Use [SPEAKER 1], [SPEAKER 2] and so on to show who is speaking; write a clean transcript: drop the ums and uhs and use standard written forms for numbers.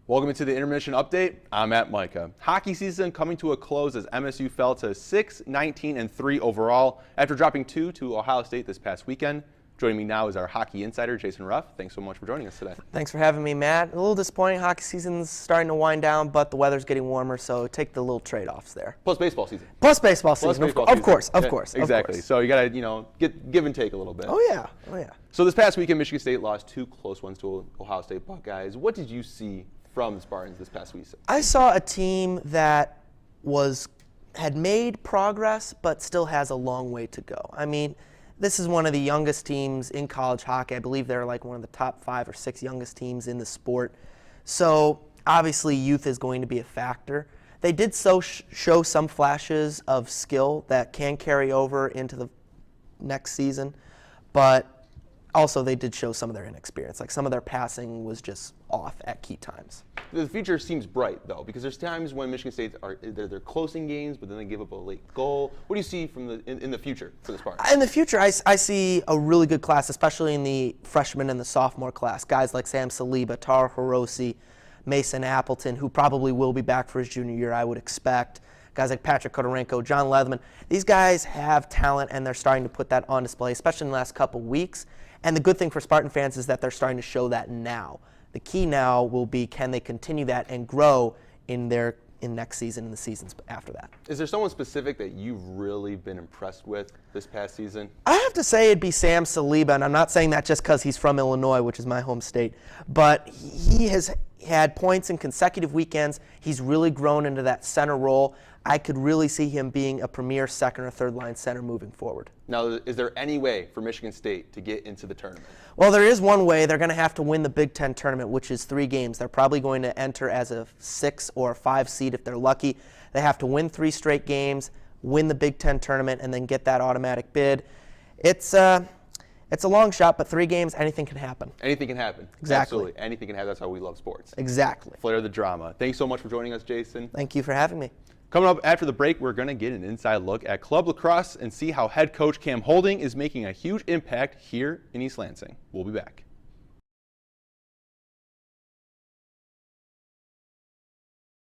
[SPEAKER 1] Welcome to the Intermission Update. I'm at Micah. Hockey season coming to a close as MSU fell to 6-19-3 overall after dropping 2 to Ohio State this past weekend. Joining me now is our hockey insider, Jason Ruff. Thanks so much for joining us today.
[SPEAKER 2] Thanks for having me, Matt. A little disappointing. Hockey season's starting to wind down, but the weather's getting warmer, so take the little trade-offs there.
[SPEAKER 1] Plus baseball season.
[SPEAKER 2] Plus baseball season. Of course.
[SPEAKER 1] Exactly. So you got to, give and take a little bit.
[SPEAKER 2] Oh yeah.
[SPEAKER 1] So this past weekend, Michigan State lost 2 close ones to Ohio State Buckeyes. What did you see from the Spartans this past week?
[SPEAKER 2] I saw a team that had made progress, but still has a long way to go. I mean, this is one of the youngest teams in college hockey. I believe they're like one of the top 5 or 6 youngest teams in the sport. So obviously youth is going to be a factor. They did show some flashes of skill that can carry over into the next season, but also they did show some of their inexperience. Like some of their passing was just off at key times.
[SPEAKER 1] The future seems bright, though, because there's times when Michigan State they're closing games, but then they give up a late goal. What do you see from in the future for the Spartans?
[SPEAKER 2] In the future, I see a really good class, especially in the freshman and the sophomore class. Guys like Sam Saliba, Taro Hirose, Mason Appleton, who probably will be back for his junior year, I would expect. Guys like Patrick Kodorenko, John Leatherman. These guys have talent, and they're starting to put that on display, especially in the last couple weeks. And the good thing for Spartan fans is that they're starting to show that now. The key now will be, can they continue that and grow in next season and the seasons after that.
[SPEAKER 1] Is there someone specific that you've really been impressed with this past season?
[SPEAKER 2] I have to say it'd be Sam Saliba, and I'm not saying that just because he's from Illinois, which is my home state, but he has had points in consecutive weekends. He's really grown into that center role. I could really see him being a premier second or third line center moving forward.
[SPEAKER 1] Now, is there any way for Michigan State to get into the tournament?
[SPEAKER 2] Well, there is one way. They're going to have to win the Big Ten tournament, which is 3 games. They're probably going to enter as a 6 or 5 seed if they're lucky. They have to win 3 straight games, win the Big Ten tournament, and then get that automatic bid. It's a long shot, but 3 games, anything can happen.
[SPEAKER 1] Anything can happen.
[SPEAKER 2] Exactly.
[SPEAKER 1] Absolutely. Anything can happen. That's how we love sports.
[SPEAKER 2] Exactly.
[SPEAKER 1] Flair the drama. Thanks so much for joining us, Jason.
[SPEAKER 2] Thank you for having me.
[SPEAKER 1] Coming up after the break, we're going to get an inside look at club lacrosse and see how head coach Cam Holding is making a huge impact here in East Lansing. We'll be back.